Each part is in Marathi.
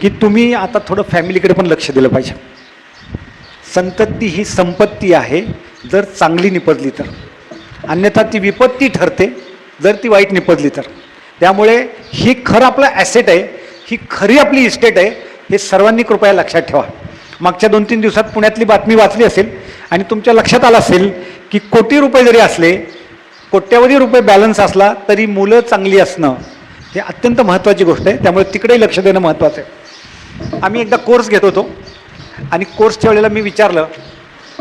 की तुम्ही आता थोडं फॅमिलीकडे पण लक्ष दिलं पाहिजे. संतती ही संपत्ती आहे जर चांगली निपजली तर, अन्यथा ती विपत्ती ठरते जर ती वाईट निपजली तर. त्यामुळे ही खरं आपलं ॲसेट आहे, ही खरी आपली इस्टेट आहे, हे सर्वांनी कृपया लक्षात ठेवा. मागच्या 2-3 दिवसात पुण्यातली बातमी वाचली असेल आणि तुमच्या लक्षात आलं असेल की कोटी रुपये जरी असले, कोट्यावधी रुपये बॅलन्स असला तरी मुलं चांगली असणं हे अत्यंत महत्त्वाची गोष्ट आहे. त्यामुळे तिकडेही लक्ष देणं महत्त्वाचं आहे. आम्ही एकदा कोर्स घेत होतो आणि कोर्सच्या वेळेला मी विचारलं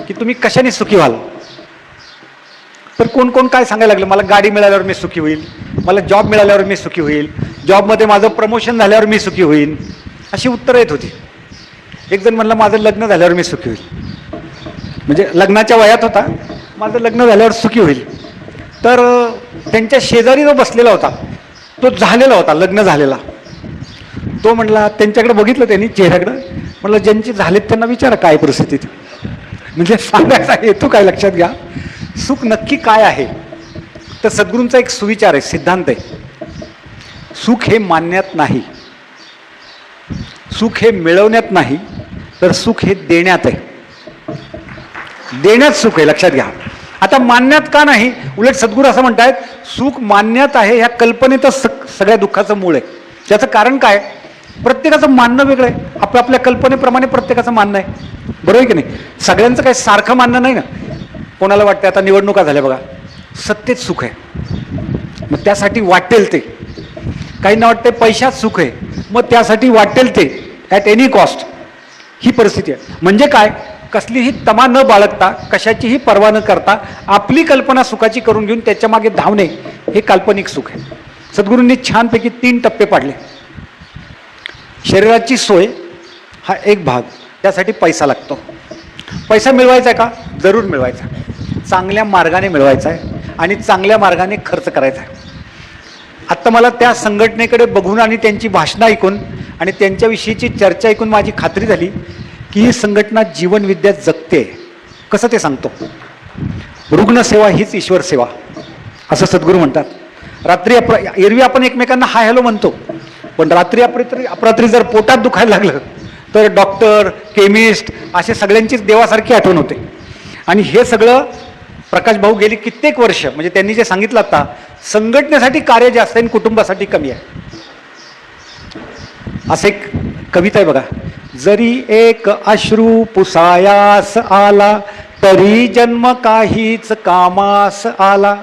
की तुम्ही कशाने सुखी व्हाल. तर कोण कोण काय सांगायला लागलं, मला गाडी मिळाल्यावर मी सुखी होईल, मला जॉब मिळाल्यावर मी सुखी होईल, जॉबमध्ये माझं प्रमोशन झाल्यावर मी सुखी होईल, अशी उत्तरं येत होती. एक जण म्हणलं माझं लग्न झाल्यावर मी सुखी होईल, म्हणजे लग्नाच्या वयात होता, माझं लग्न झाल्यावर सुखी होईल. तर त्यांच्या शेजारी जो बसलेला होता तो झालेला होता, लग्न झालेला. तो म्हटला, त्यांच्याकडे बघितलं त्यांनी चेहऱ्याकडं, म्हटलं ज्यांची झालेत त्यांना विचारा काय परिस्थितीत. म्हणजे सांगायचा हेतू काय लक्षात घ्या, सुख नक्की काय आहे. तर सद्गुरूंचा एक सुविचार आहे, सिद्धांत आहे, सुख हे मानण्यात नाही, सुख हे मिळवण्यात नाही, तर सुख हे देण्यात आहे. देण्यात सुख आहे, लक्षात घ्या. आता मानण्यात का नाही, उलट सद्गुरू असं म्हणतायत सुख मानण्यात आहे, ह्या कल्पनेतच सगळ्या दुःखाचं मूळ आहे. त्याचं कारण काय, प्रत्येकाचं मानणं वेगळं आहे, आपल्या कल्पनेप्रमाणे प्रत्येकाचं मानणं आहे, बरोबर आहे की नाही. सगळ्यांचं काही सारखं मानणं नाही ना. कोणाला वाटतं आता निवडणुका झाल्या बघा, सत्तेत सुख आहे, मग त्यासाठी वाटेल ते. काहींना वाटते पैशात सुख आहे, मग त्यासाठी वाटेल ते ॲट एनी कॉस्ट. ही परिस्थिती आहे. म्हणजे काय, कसलीही तमा न बाळगता, कशाचीही पर्वा न करता आपली कल्पना सुखाची करून घेऊन त्याच्या मागे धावणे हे काल्पनिक सुख आहे. सद्गुरूंनी छानपैकी 3 टप्पे पाडले. शरीराची सोय हा एक भाग, त्यासाठी पैसा लागतो. पैसा मिळवायचा आहे का, जरूर मिळवायचा, चांगल्या मार्गाने मिळवायचा आहे आणि चांगल्या मार्गाने खर्च करायचा आहे. आत्ता मला त्या संघटनेकडे बघून आणि त्यांची भाषणं ऐकून आणि त्यांच्याविषयीची चर्चा ऐकून माझी खात्री झाली की ही संघटना जीवनविद्या जगते. कसं ते सांगतो, रुग्णसेवा हीच ईश्वर सेवा असं सद्गुरू म्हणतात. रात्री एरवी आपण एकमेकांना हाय हॅलो म्हणतो, पण रात्री अपरात्री जर पोटात दुखायला लागलं तर डॉक्टर, केमिस्ट असे सगळ्यांचीच देवासारखी आठवण होते. आणि हे सगळं प्रकाश भाऊ गेली कित्येक वर्ष, म्हणजे त्यांनी जे सांगितलं आता, संघटनेसाठी कार्य जास्त आहे आणि कुटुंबासाठी कमी आहे. असं एक कविता आहे बघा, जरी एक अश्रू पुसायास आला तरी जन्म काहीच कामास आला.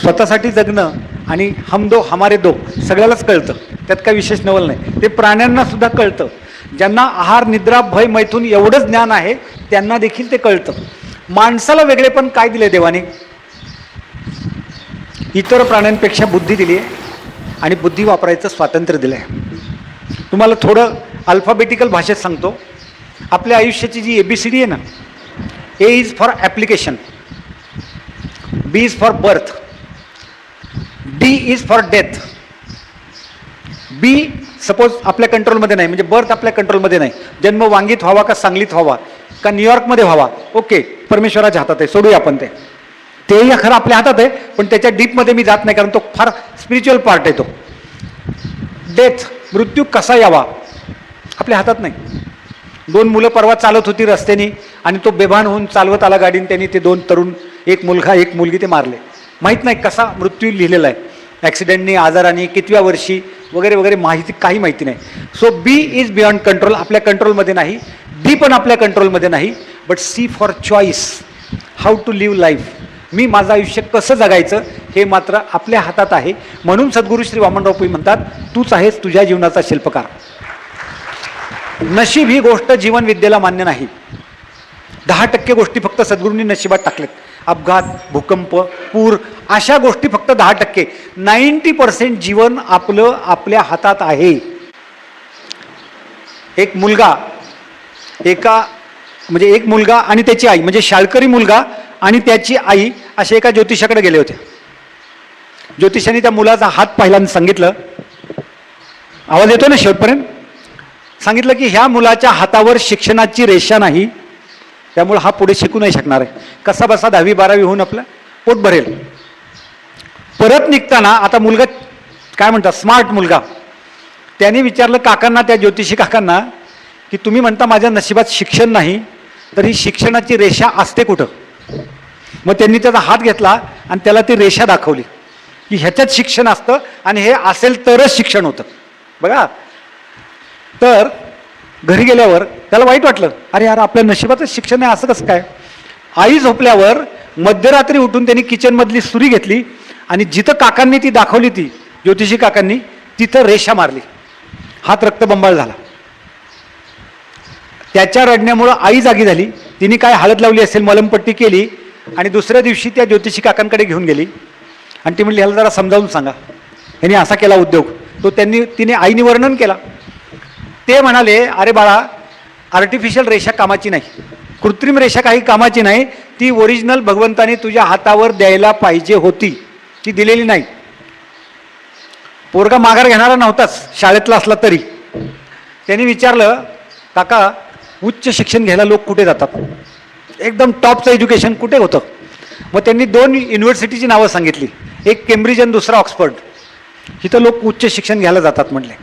स्वतःसाठी जगणं आणि हम दो हमारे दो सगळ्यालाच कळतं, त्यात काही विशेष नवल नाही. ते प्राण्यांना सुद्धा कळतं. ज्यांना आहार, निद्रा, भय, मैथून एवढंच ज्ञान आहे त्यांना देखील ते कळतं. माणसाला वेगळेपण काय दिले देवाने, इतर प्राण्यांपेक्षा बुद्धी दिली आहे आणि बुद्धी वापरायचं स्वातंत्र्य दिलं आहे. तुम्हाला थोडं अल्फाबेटिकल भाषेत सांगतो. आपल्या आयुष्याची जी ABCD आहे ना, A is for application, B is for birth, D is for death. B suppose आपल्या कंट्रोलमध्ये नाही, म्हणजे बर्थ आपल्या कंट्रोलमध्ये नाही, जन्म वांगीत व्हावा का सांगलीत व्हावा का न्यूयॉर्कमध्ये व्हावा, ओके, परमेश्वराच्या हातात आहे, सोडूया आपण ते. तेही खरं आपल्या हातात आहे, पण त्याच्या डीपमध्ये मी जात नाही, कारण तो फार स्पिरिच्युअल पार्ट आहे तो. डेथ, मृत्यू कसा यावा आपल्या हातात नाही. 2 मुलं परवा चालत होती रस्त्याने आणि तो बेभान होऊन चालवत आला गाडीने, त्यांनी ते 2 तरुण, एक मुलगा एक मुलगी, ते मारले. माहीत नाही कसा मृत्यू लिहिलेला आहे, ॲक्सिडेंटनी, आजाराने, कितव्या वर्षी वगैरे वगैरे, माहिती काही माहिती नाही. So B is beyond control, आपल्या कंट्रोलमध्ये नाही. D पण आपल्या कंट्रोलमध्ये नाही. But C for choice, how to live life, मी माझं आयुष्य कसं जगायचं हे मात्र आपल्या हातात आहे. म्हणून सद्गुरू श्री वामनराव पै म्हणतात, तूच आहेस तुझ्या जीवनाचा शिल्पकार. नशीब ही गोष्ट जीवनविद्येला मान्य नाही. 10% गोष्टी फक्त सद्गुरूंनी नशिबात टाकलेत. अपघात, भूकंप, पूर अशा गोष्टी फक्त 10%. 90% जीवन आपलं आपल्या हातात आहे. एक मुलगा एक मुलगा आणि त्याची आई, म्हणजे शाळकरी मुलगा आणि त्याची आई असे एका ज्योतिषाकडे गेले होते. ज्योतिषाने त्या मुलाचा हात पाहिला आणि सांगितलं, आवाज येतो ना शेवटपर्यंत, सांगितलं की ह्या मुलाच्या हातावर शिक्षणाची रेषा नाही, त्यामुळे हा पुढे शिकू नाही शकणार आहे. कसा बसा 10वी 12वी होऊन आपलं पोट भरेल. परत निघताना आता मुलगा काय म्हणतात, स्मार्ट मुलगा, त्यांनी विचारलं काकांना, त्या ज्योतिषी काकांना, की तुम्ही म्हणता माझ्या नशिबात शिक्षण नाही, तर ही शिक्षणाची रेषा असते कुठं? मग त्यांनी त्याचा हात घेतला आणि त्याला ती रेषा दाखवली की ह्याच्यात शिक्षण असतं आणि हे असेल तरच शिक्षण होतं. बघा, तर घरी गेल्यावर त्याला वाईट वाटलं, अरे यार आपल्या नशिबातच शिक्षण आहे, असं कसं काय? आई झोपल्यावर मध्यरात्री उठून त्यांनी किचनमधली सुरी घेतली आणि जिथं काकांनी ती दाखवली, ती ज्योतिषी काकांनी, तिथं रेषा मारली. हात रक्तबंबाळ झाला. त्याच्या रडण्यामुळं आई जागी झाली. तिने काय हळद लावली असेल, मलमपट्टी केली आणि दुसऱ्या दिवशी त्या ज्योतिषी काकांकडे घेऊन गेली आणि ती म्हणली ह्याला जरा समजावून सांगा, ह्याने असा केला उद्योग. तो तिने आईने वर्णन केला. ते म्हणाले, अरे बाळा, आर्टिफिशियल रेषा कामाची नाही, कृत्रिम रेषा काही कामाची नाही, ती ओरिजिनल भगवंताने तुझ्या हातावर द्यायला पाहिजे होती, ती दिलेली नाही. पोरगा माघार घेणारा नव्हताच, शाळेतला असला तरी. त्यांनी विचारलं, काका उच्च शिक्षण घ्यायला लोक कुठे जातात, एकदम टॉपचं एज्युकेशन कुठे होतं? मग त्यांनी 2 युनिव्हर्सिटीची नावं सांगितली, एक केम्ब्रिज आणि दुसरा ऑक्सफर्ड. इथं लोक उच्च शिक्षण घ्यायला जातात म्हटले.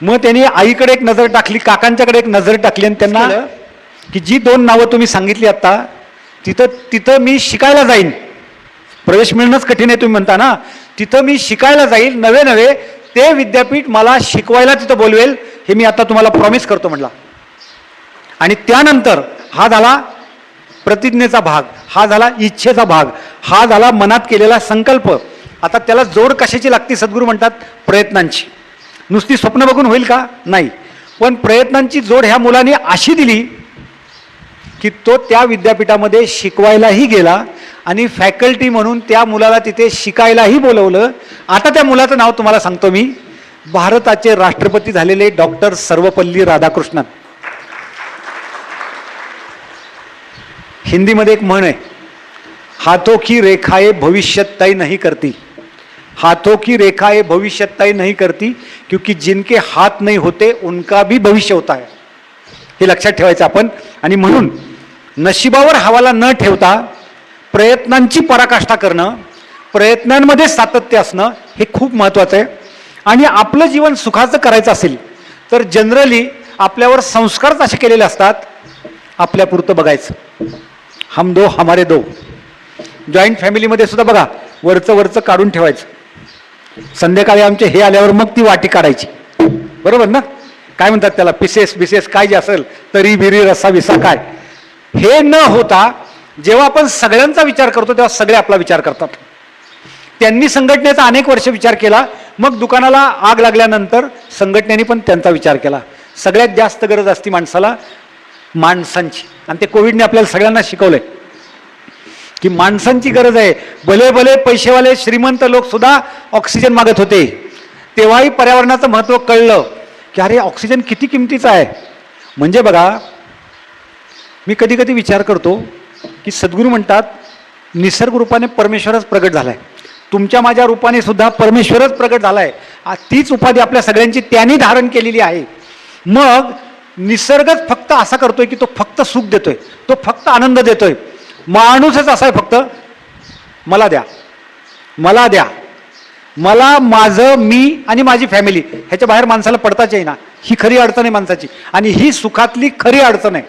मग त्यांनी आईकडे एक नजर टाकली, काकांच्याकडे एक नजर टाकली आणि त्यांना की जी 2 नावं तुम्ही सांगितली आता, तिथं मी शिकायला जाईन. प्रवेश मिळणंच कठीण आहे तुम्ही म्हणता ना, तिथं मी शिकायला जाईल, नवे ते विद्यापीठ मला शिकवायला तिथं बोलवेल, हे मी आता तुम्हाला प्रॉमिस करतो म्हटला. आणि त्यानंतर हा झाला प्रतिज्ञेचा भाग, हा झाला इच्छेचा भाग, हा झाला मनात केलेला संकल्प. आता त्याला जोड कशाची लागते? सद्गुरू म्हणतात प्रयत्नांची. नुसती स्वप्न बघून होईल का? नाही, पण प्रयत्नांची जोड ह्या मुलाने अशी दिली की तो त्या विद्यापीठामध्ये शिकवायलाही गेला आणि फॅकल्टी म्हणून त्या मुलाला तिथे शिकायलाही बोलवलं. आता त्या मुलाचं नाव तुम्हाला सांगतो मी, भारताचे राष्ट्रपती झालेले डॉक्टर सर्वपल्ली राधाकृष्णन. हिंदीमध्ये एक म्हण आहे, हाथों की रेखाएं भविष्य तय नहीं करती, हाथों की रेखाएं भविष्य तय नहीं करती, क्योंकि जिनके हाथ नहीं होते उनका भी भविष्य होता है. हे लक्षात ठेवायचं आपण. आणि म्हणून नशिबावर हवाला न ठेवता प्रयत्नांची पराकाष्ठा करणं, प्रयत्नांमध्ये सातत्य असणं हे खूप महत्त्वाचं आहे. आणि आपलं जीवन सुखाचं करायचं असेल तर जनरली आपल्यावर संस्कारच असे केलेले असतात, आपल्यापुरतं बघायचं, हम दो हमारे दो. जॉईंट फॅमिलीमध्ये सुद्धा बघा, वरचं काढून ठेवायचं, संध्याकाळी आमचे हे आल्यावर मग ती वाटी काढायची. बरोबर ना? काय म्हणतात त्याला, पिसेस काय जे असेल, तरी बिरी रसा विसा काय. हे न होता जेव्हा आपण सगळ्यांचा विचार करतो तेव्हा सगळे आपला विचार करतात. त्यांनी संघटनेचा अनेक वर्ष विचार केला, मग दुकानाला आग लागल्यानंतर संघटनेने पण त्यांचा विचार केला. सगळ्यात जास्त गरज असती माणसाला माणसांची, आणि ते कोविडने आपल्याला सगळ्यांना शिकवलंय की माणसांची गरज आहे. भले पैसेवाले श्रीमंत लोक सुद्धा ऑक्सिजन मागत होते, तेव्हाही पर्यावरणाचं महत्त्व कळलं की अरे ऑक्सिजन किती किमतीचा आहे. म्हणजे बघा, मी कधी कधी विचार करतो की सद्गुरू म्हणतात निसर्ग रूपाने परमेश्वरच प्रगट झालाय, तुमच्या माझ्या रूपाने सुद्धा परमेश्वरच प्रगट झालाय. तीच उपाधी आपल्या सगळ्यांची त्यांनी धारण केलेली आहे. मग निसर्गच फक्त असा करतोय की तो फक्त सुख देतोय, तो फक्त आनंद देतोय. माणूसच असा आहे, फक्त मला द्या, मला द्या, मला, माझं, मी आणि माझी फॅमिली, ह्याच्या बाहेर माणसाला पडताच येईना. ही खरी अडचण आहे माणसाची, आणि ही सुखातली खरी अडचण आहे,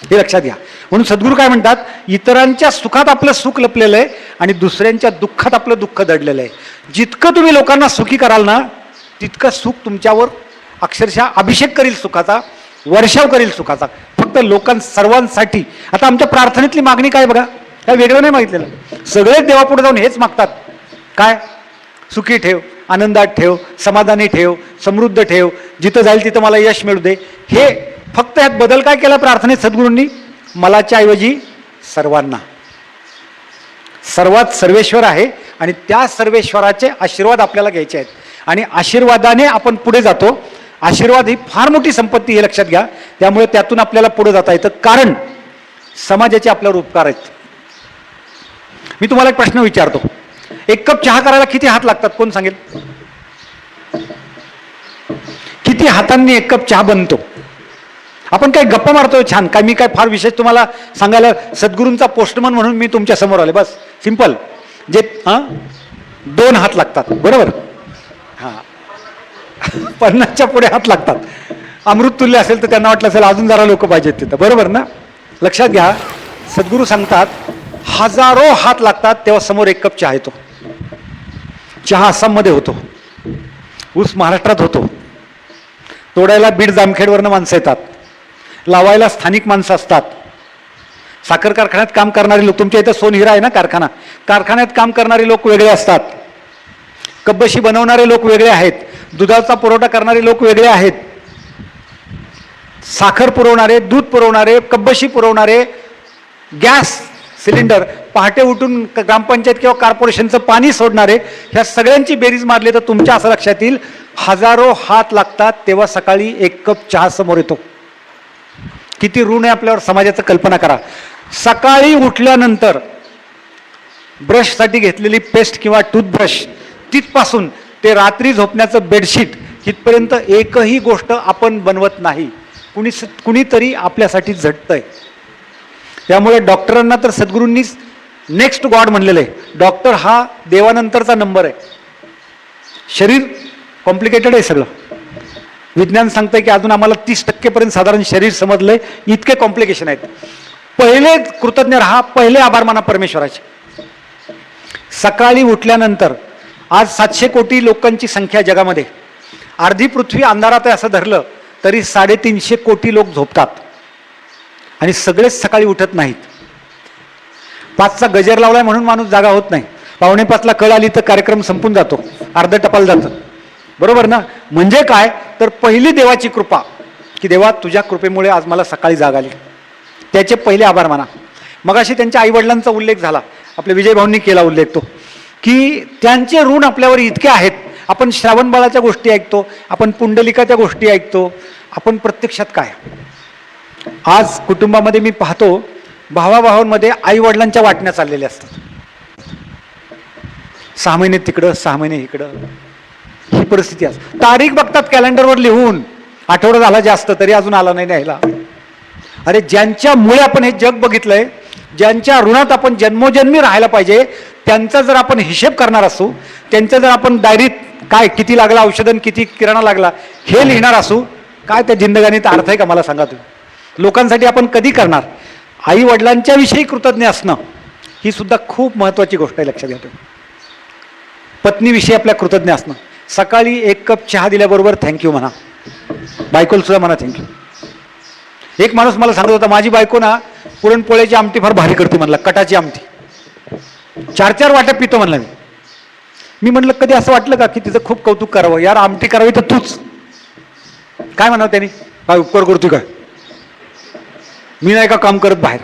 हे लक्षात घ्या. म्हणून सद्गुरू काय म्हणतात, इतरांच्या सुखात आपलं सुख लपलेलं आहे आणि दुसऱ्यांच्या दुःखात आपलं दुःख दडलेलं आहे. जितकं तुम्ही लोकांना सुखी कराल ना, तितकं सुख तुमच्यावर अक्षरशः अभिषेक करील सुखाचा, वर्षाव करील सुखाचा. फक्त सर्वांसाठी. आता आमच्या प्रार्थनेतली मागणी काय बघा, काय वेगळं नाही मागितलेलं, सगळेच देवापुढे जाऊन हेच मागतात. काय? सुखी ठेव, आनंदात ठेव, समाधानी ठेव, समृद्ध ठेव, जिथं जाईल तिथं मला यश मिळू दे. हे फक्त यात बदल काय केला प्रार्थनेत सद्गुरूंनी, मलाच्या ऐवजी सर्वांना. सर्वात सर्वेश्वर आहे आणि त्या सर्वेश्वराचे आशीर्वाद आपल्याला घ्यायचे आहेत, आणि आशीर्वादाने आपण पुढे जातो. आशीर्वाद ही फार मोठी संपत्ती, हे लक्षात घ्या. त्यामुळे त्यातून आपल्याला पुढे जाता येतं, कारण समाजाचे आपल्यावर उपकार आहेत. मी तुम्हाला एक प्रश्न विचारतो, 1 कप चहा करायला किती हात लागतात, कोण सांगेल? किती हातांनी 1 कप चहा बनतो? आपण काय गप्पा मारतोय छान, काय मी काय फार विशेष तुम्हाला सांगायला, सद्गुरूंचा पोस्टमन म्हणून मी तुमच्या समोर आले, बस सिंपल. जे 2 हात लागतात, बरोबर? 50च्या पुढे हात लागतात. अमृततुल्य असेल तर त्यांना वाटलं असेल अजून जरा लोक पाहिजेत तिथं, बरोबर ना? लक्षात घ्या, सद्गुरू सांगतात हजारो हात लागतात तेव्हा समोर एक कप चहा येतो. चहा आसाममध्ये होतो, ऊस महाराष्ट्रात होतो, तोडायला बीड जामखेडवरनं माणसं येतात, लावायला स्थानिक माणसं असतात, साखर कारखान्यात काम करणारे लोक, तुमच्या इथं सोनहिरा आहे ना कारखाना, कारखान्यात काम करणारे लोक वेगळे असतात, कब्बशी बनवणारे लोक वेगळे आहेत, दुधाचा पुरवठा करणारे लोक वेगळे आहेत, साखर पुरवणारे, दूध पुरवणारे, कब्बशी पुरवणारे, गॅस सिलेंडर, पहाटे उठून ग्रामपंचायत किंवा कॉर्पोरेशनचं पाणी सोडणारे, ह्या सगळ्यांची बेरीज मारली तर तुमच्या असं लक्षात येईल हजारो हात लागतात तेव्हा सकाळी एक कप चहा समोर येतो. किती ऋण आहे आपल्यावर समाजाचं, कल्पना करा. सकाळी उठल्यानंतर ब्रशसाठी घेतलेली पेस्ट किंवा टूथब्रश तिथपासून ते रात्री झोपण्याचं बेडशीट इथपर्यंत एकही गोष्ट आपण बनवत नाही, कुणीतरी आपल्यासाठी झटतंय. त्यामुळे डॉक्टरांना तर सद्गुरूंनीच नेक्स्ट गॉड म्हणलेलं आहे. डॉक्टर हा देवानंतरचा नंबर आहे. शरीर कॉम्प्लिकेटेड आहे सगळं. विज्ञान सांगतंय की अजून आम्हाला 30% पर्यंत साधारण शरीर समजलंय, इतके कॉम्प्लिकेशन आहेत. पहिले कृतज्ञ राहा, पहिले आभार माना परमेश्वराचे. सकाळी उठल्यानंतर आज 700 कोटी लोकांची संख्या जगामध्ये, अर्धी पृथ्वी अंधारात आहे असं धरलं तरी 350 कोटी लोक झोपतात आणि सगळेच सकाळी उठत नाहीत. 5चा गजर लावलाय म्हणून माणूस जागा होत नाही. 4:45ला कळ आली तर कार्यक्रम संपून जातो, अर्ध टपाल जातं, बरोबर ना? म्हणजे काय तर पहिली देवाची कृपा, की देवा तुझ्या कृपेमुळे आज मला सकाळी जाग आली, त्याचे पहिले आभार माना. मगाशी त्यांच्या आईवडिलांचा उल्लेख झाला, आपल्या विजय भाऊंनी केला उल्लेख तो, की त्यांचे ऋण आपल्यावर इतके आहेत. आपण श्रावणबाळाच्या गोष्टी ऐकतो, आपण पुंडलिकाच्या गोष्टी ऐकतो, आपण प्रत्यक्षात काय आज कुटुंबामध्ये मी पाहतो भावाभावांमध्ये आई वडिलांच्या वाटण्या चाललेल्या असतात. 6 महिने तिकडं 6 महिने इकडं, ही परिस्थिती असते. तारीख बघतात कॅलेंडरवर लिहून, आठवडा झाला जास्त तरी अजून आला नाही न्यायला. अरे ज्यांच्यामुळे आपण हे जग बघितलंय, ज्यांच्या ऋणात आपण जन्मोजन्मी राहायला पाहिजे, त्यांचा जर आपण हिशेब करणार असू, त्यांच्या जर आपण डायरीत काय किती लागला औषधन, किती किराणा लागला हे लिहिणार असू, काय त्या जिंदगानीत अर्थ आहे का मला सांगा तुम्ही? लोकांसाठी आपण कधी करणार? आई वडिलांच्या विषयी कृतज्ञ असणं ही सुद्धा खूप महत्वाची गोष्ट आहे, लक्षात घ्या तुम्ही. पत्नीविषयी आपल्या कृतज्ञ असणं. सकाळी एक कप चहा दिल्याबरोबर थँक्यू म्हणा, बायकोला सुद्धा म्हणा थँक्यू. एक माणूस मला सांगत होता, माझी बायको ना पुरणपोळ्याची आमटी फार भारी करते म्हणला, कटाची आमटी 4-4 वाट्या पितो म्हणला. मी म्हटलं कधी असं वाटलं का की तिचं खूप कौतुक करावं, यार आमटी करावी तर तूच. काय म्हणावं त्यांनी, काय उपकार करतोय काय, मी नाही का काम करत बाहेर?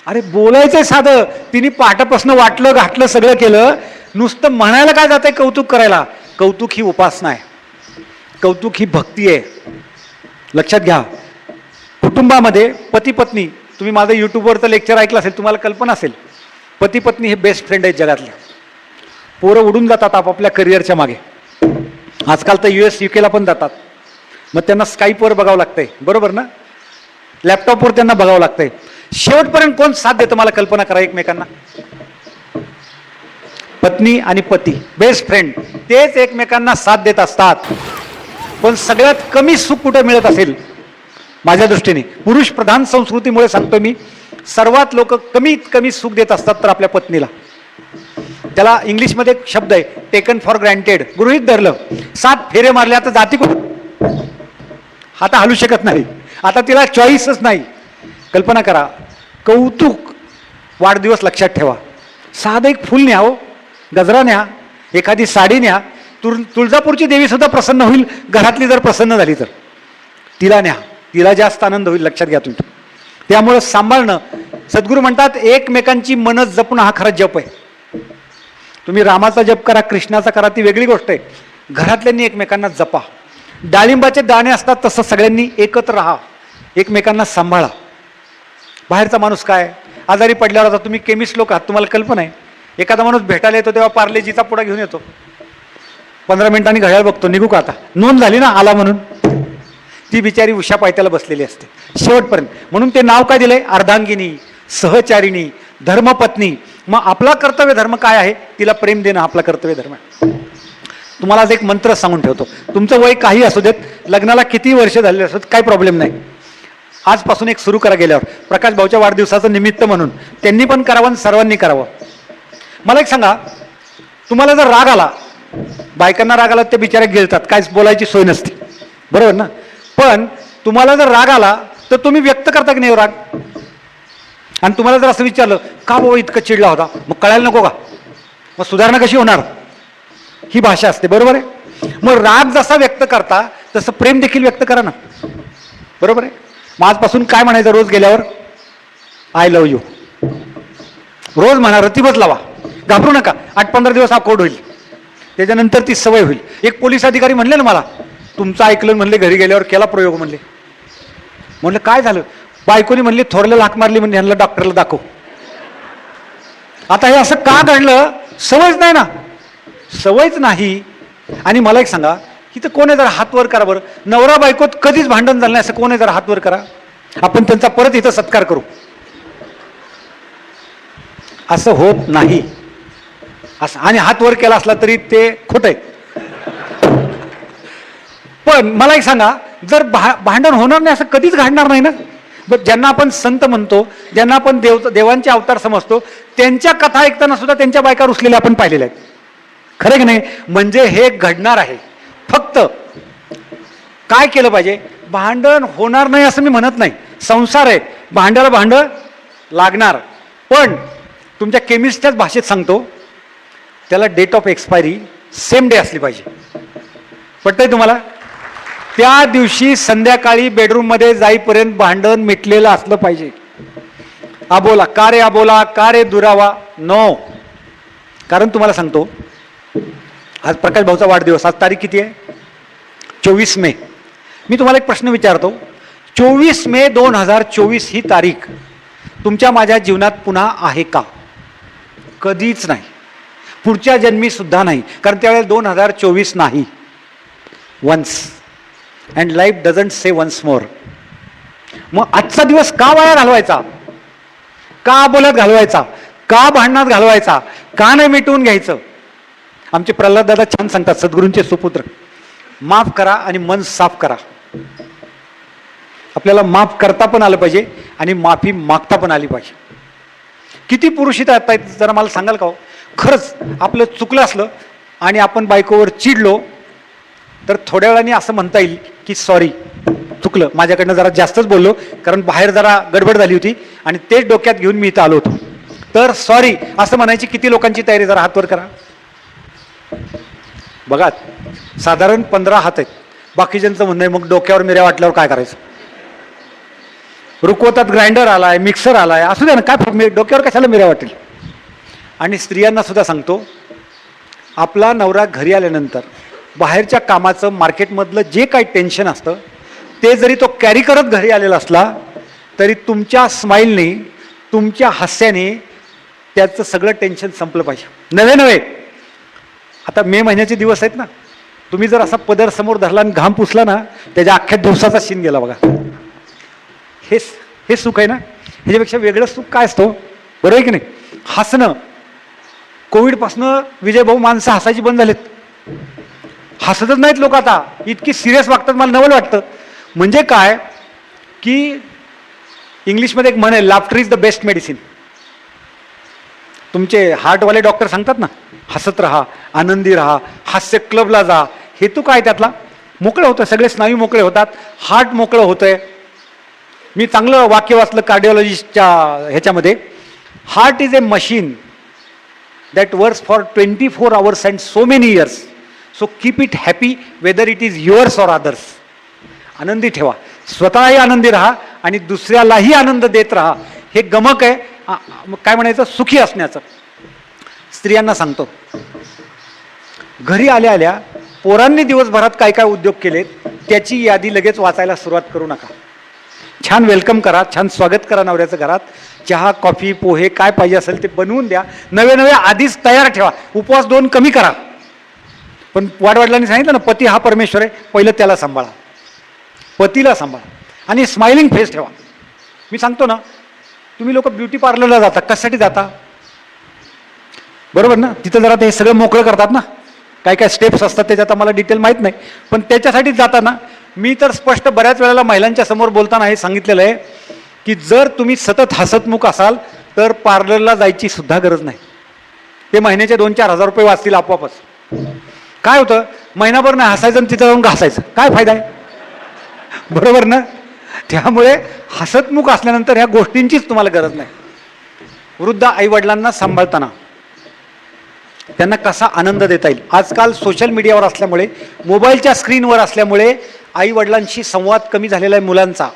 अरे बोलायचंय साधं, तिने पहाटापासून वाटलं घातलं सगळं केलं, नुसतं म्हणायला काय जातंय कौतुक करायला? कौतुक ही उपासना आहे, कौतुक ही भक्ती आहे. लक्षात घ्या, कुटुंबामध्ये पती पत्नी, तुम्ही माझं युट्यूबवरचं लेक्चर ऐकलं असेल, तुम्हाला कल्पना असेल, पती पत्नी हे बेस्ट फ्रेंड आहेत जगातले. पोरं उडून जातात आपापल्या करिअरच्या मागे, आजकाल तर US UK ला पण जातात, मग त्यांना स्काईपवर बघावं लागतंय, बरोबर ना? लॅपटॉपवर त्यांना बघावं लागतंय. शेवटपर्यंत कोण साथ देतं मला कल्पना करा एकमेकांना? पत्नी आणि पती बेस्ट फ्रेंड, तेच एकमेकांना साथ देत असतात. पण सगळ्यात कमी सुख कुठं मिळत असेल माझ्या दृष्टीने, पुरुष प्रधान संस्कृतीमुळे सांगतो मी, सर्वात लोक कमीत कमी सुख देत असतात तर आपल्या पत्नीला. त्याला इंग्लिशमध्ये एक शब्द आहे, टेकन फॉर ग्रँटेड, गृहीत धरलं. 7 फेरे मारले, आता जाती कुठं, आता हलू शकत नाही, आता तिला चॉईसच नाही. कल्पना करा, कौतुक, वाढदिवस लक्षात ठेवा, साधं एक फुल न्या, हो गजरा न्या, एखादी साडी न्या, तुळजापूरची देवी सुद्धा प्रसन्न होईल, घरातली जर प्रसन्न झाली तर तिला न्या, तिला जास्त आनंद होईल, लक्षात घ्या तुम्ही. त्यामुळं सांभाळणं, सद्गुरू म्हणतात एकमेकांची मन जपणं हा खरा जप आहे. तुम्ही रामाचा जप करा, कृष्णाचा करा, ती वेगळी गोष्ट आहे, घरातल्यांनी एकमेकांना जपा. डाळिंबाचे दाणे असतात तसं सगळ्यांनी एकत्र राहा, एकमेकांना सांभाळा. बाहेरचा माणूस काय आजारी पडल्यावर, आता तुम्ही केमिस्ट लोक आहात, तुम्हाला कल्पना आहे, एखादा माणूस भेटायला येतो तेव्हा पार्लेजीचा पुडा घेऊन येतो, 15 मिनिटांनी घड्याळ बघतो, निघू का आता, नोंद झाली ना आला म्हणून. ती बिचारी उषा पायथ्याला बसलेली असते शेवटपर्यंत. म्हणून ते नाव काय दिलंय, अर्धांगिनी, सहचारिणी, धर्मपत्नी. मग आपला कर्तव्य धर्म काय आहे? तिला प्रेम देणं आपला कर्तव्य धर्म आहे. तुम्हाला आज एक मंत्र सांगून ठेवतो. तुमचं वय काही असू देत, लग्नाला किती वर्ष झालेले असत, काही प्रॉब्लेम नाही. आजपासून एक सुरू करा. गेल्यावर प्रकाश भाऊच्या वाढदिवसाचं निमित्त म्हणून त्यांनी पण करावं आणि सर्वांनी करावं. मला एक सांगा, तुम्हाला जर राग आला, बायकांना राग आला ते बिचारे गिळतात, काहीच बोलायची सोय नसते, बरोबर ना? पण तुम्हाला जर राग आला तर तुम्ही व्यक्त करता की नाही राग? आणि तुम्हाला जर असं विचारलं का बाबा इतकं चिडला होता, मग कळायला नको का? मग सुधारणा कशी होणार? ही भाषा असते, बरोबर आहे? मग राग जसा व्यक्त करता तसं प्रेम देखील व्यक्त करा ना, बरोबर आहे? मग आजपासून काय म्हणायचं रोज गेल्यावर? आय लव्ह यू रोज म्हणा, रतीबच लावा, घाबरू नका. 8-15 दिवस हा कोड होईल, त्याच्यानंतर ती सवय होईल. एक पोलीस अधिकारी म्हणले ना मला, तुमचं ऐकलं म्हणले, घरी गेल्यावर केला प्रयोग म्हणले. म्हणलं काय झालं? बायकोनी म्हणली थोरल्याला हाक मारली, म्हणजे ह्यांना डॉक्टरला दाखव. आता हे असं का घडलं? सवयच नाही ना, सवयच नाही. आणि मला एक सांगा, इथं कोण आहे जरा हात वर करा बरं. नवरा बायकोत कधीच भांडण झालं नाही असं कोण आहे जरा हात वर करा. आपण त्यांचा परत इथं सत्कार करू. असं होत नाही. असं आणि हात वर केला असला तरी ते खोट आहे. पण मला एक सांगा, जर भांडण होणार नाही असं कधीच घडणार नाही ना. ज्यांना आपण संत म्हणतो, ज्यांना आपण देवांचे अवतार समजतो, त्यांच्या कथा ऐकताना सुद्धा त्यांच्या बायका रुसलेल्या आपण पाहिलेल्या आहेत, खरं की नाही? म्हणजे हे घडणार आहे. फक्त काय केलं पाहिजे? भांडण होणार नाही असं मी म्हणत नाही, संसार आहे, भांड्याला भांड लागणार. पण तुमच्या केमिस्टच्याच भाषेत सांगतो, त्याला date of expiry same day असली पाहिजे. पटतंय तुम्हाला? त्या दिवशी संध्याकाळी बेडरूममध्ये जाईपर्यंत भांडण मिटलेलं असलं पाहिजे. आबोला का रे, आबोला का रे दुरावा, नो. कारण तुम्हाला सांगतो, आज प्रकाश भाऊचा वाढदिवस, आज तारीख किती आहे? 24 मे. मी तुम्हाला एक प्रश्न विचारतो, 24 मे 2024 ही तारीख तुमच्या माझ्या जीवनात पुन्हा आहे का? कधीच नाही, पुढच्या जन्मी सुद्धा नाही. कारण त्यावेळेला 2024 नाही. Once and life doesn't say once more. मग आजचा दिवस का वाया घालवायचा? का बोलत घालवायचा? का भांडणात घालवायचा? का नाही मिटवून घ्यायचं? आमचे प्रल्हाद दादा छान सांगतात, सद्गुरूंचे सुपुत्र, माफ करा आणि मन साफ करा. आपल्याला माफ करता पण आलं पाहिजे आणि माफी मागता पण आली पाहिजे. किती पुरुष इथं आहेत जरा मला सांगाल का? खरंच आपलं चुकलं असलं आणि आपण बायकोवर चिडलो तर थोड्या वेळाने असं म्हणता येईल की सॉरी, चुकलं, माझ्याकडनं जरा जास्तच बोललो, कारण बाहेर जरा गडबड झाली होती आणि तेच डोक्यात घेऊन मी इथं आलो होतो, तर सॉरी असं म्हणायची किती लोकांची तयारी? जरा हातवर करा. बघा, साधारण 15 हात आहेत. बाकीच्यांचं म्हणणं आहे मग डोक्यावर मिऱ्या वाटल्यावर काय करायचं? रुकवतात, ग्राइंडर आलाय, मिक्सर आलाय, असू द्या ना, काय डोक्यावर कशाला मिऱ्या वाटेल? आणि स्त्रियांना सुद्धा सांगतो, आपला नवरा घरी आल्यानंतर बाहेरच्या कामाचं, मार्केटमधलं जे काही टेन्शन असतं ते जरी तो कॅरी करत घरी आलेला असला तरी तुमच्या स्माईलने, तुमच्या हास्याने त्याचं सगळं टेन्शन संपलं पाहिजे. नवे आता मे महिन्याचे दिवस आहेत ना, तुम्ही जर असा पदर समोर धरला आणि घाम पुसला ना, त्याच्या अख्ख्या दिवसाचा सीन गेला बघा. हे सुख आहे ना, ह्याच्यापेक्षा वेगळं सुख काय असतं? बरोबर आहे की नाही? हसणं. कोविडपासनं विजय भाऊ माणसं हसायची बंद झालेत, हसतच नाहीत लोक आता, इतकी सिरियस वागतात, मला नवल वाटतं. म्हणजे काय की इंग्लिशमध्ये एक म्हण आहे, laughter is the best medicine. तुमचे हार्टवाले डॉक्टर सांगतात ना, हसत राहा, आनंदी राहा, हास्य क्लबला जा. हेतू काय त्यातला? मोकळं होतं, सगळे स्नायू मोकळे होतात, हार्ट मोकळं होतंय. मी चांगलं वाक्य वाचलं कार्डिओलॉजिस्टच्या ह्याच्यामध्ये, heart is a machine that works for 24 hours and so many years, so keep it happy whether it is yours or others. आनंदी ठेवा, स्वतःही आनंदी राहा आणि दुसऱ्यालाही आनंद देत राहा. हे गमक आहे काय म्हणायचं, सुखी असण्याचं. स्त्रियांना सांगतो, घरी आल्या आल्या पोरांनी दिवसभरात काय काय उद्योग केलेत त्याची यादी लगेच वाचायला सुरुवात करू नका. छान वेलकम करा, छान स्वागत करा नवऱ्याचं घरात. चहा, कॉफी, पोहे काय पाहिजे असेल ते बनवून द्या. नवे आधीच तयार ठेवा. उपवास 2 कमी करा. पण वाडवडिलांनी सांगितलं ना, पती हा परमेश्वर आहे, पहिलं त्याला सांभाळा, पतीला सांभाळा आणि स्माइलिंग फेस ठेवा. मी सांगतो ना, तुम्ही लोक ब्युटी पार्लरला जाता, कशासाठी जाता? बरोबर ना? तिथं जरा ते सगळं मोकळं करतात ना, काय काय स्टेप्स असतात त्याच्यात आम्हाला डिटेल माहीत नाही, पण त्याच्यासाठी जाताना मी तर स्पष्ट बऱ्याच वेळेला महिलांच्या समोर बोलताना हे सांगितलेलं आहे की जर तुम्ही सतत हसतमुख असाल तर पार्लरला जायची सुद्धा गरज नाही. ते महिन्याचे 2-4 हजार रुपये वाचतील आपोआपच. काय होतं, महिनाभर नाही हसायचं आणि तिथं जाऊन घासायचं, काय फायदा आहे? बरोबर ना? त्यामुळे हसतमुख असल्यानंतर ह्या गोष्टींचीच तुम्हाला गरज नाही. वृद्ध आईवडिलांना सांभाळताना त्यांना कसा आनंद देता येईल. आजकाल सोशल मीडियावर असल्यामुळे, मोबाईलच्या स्क्रीनवर असल्यामुळे आईवडिलांशी संवाद कमी झालेला आहे मुलांचा.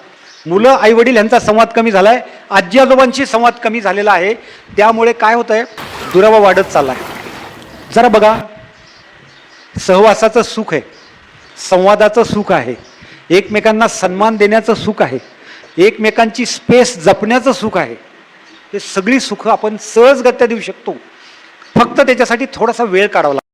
मुलं आईवडील यांचा संवाद कमी झाला आहे, आजी आजोबांशी संवाद कमी झालेला आहे. त्यामुळे काय होतं आहे, दुरावा वाढत चालला आहे. जरा बघा, सहवासाचं सुख आहे, संवादाचं सुख आहे, एकमेकांना सन्मान देण्याचं सुख आहे, एकमेकांची स्पेस जपण्याचं सुख आहे. हे सगळी सुख आपण सहजगत्या देऊ शकतो, फक्त त्याच्यासाठी थोडासा वेळ काढावा लागतो.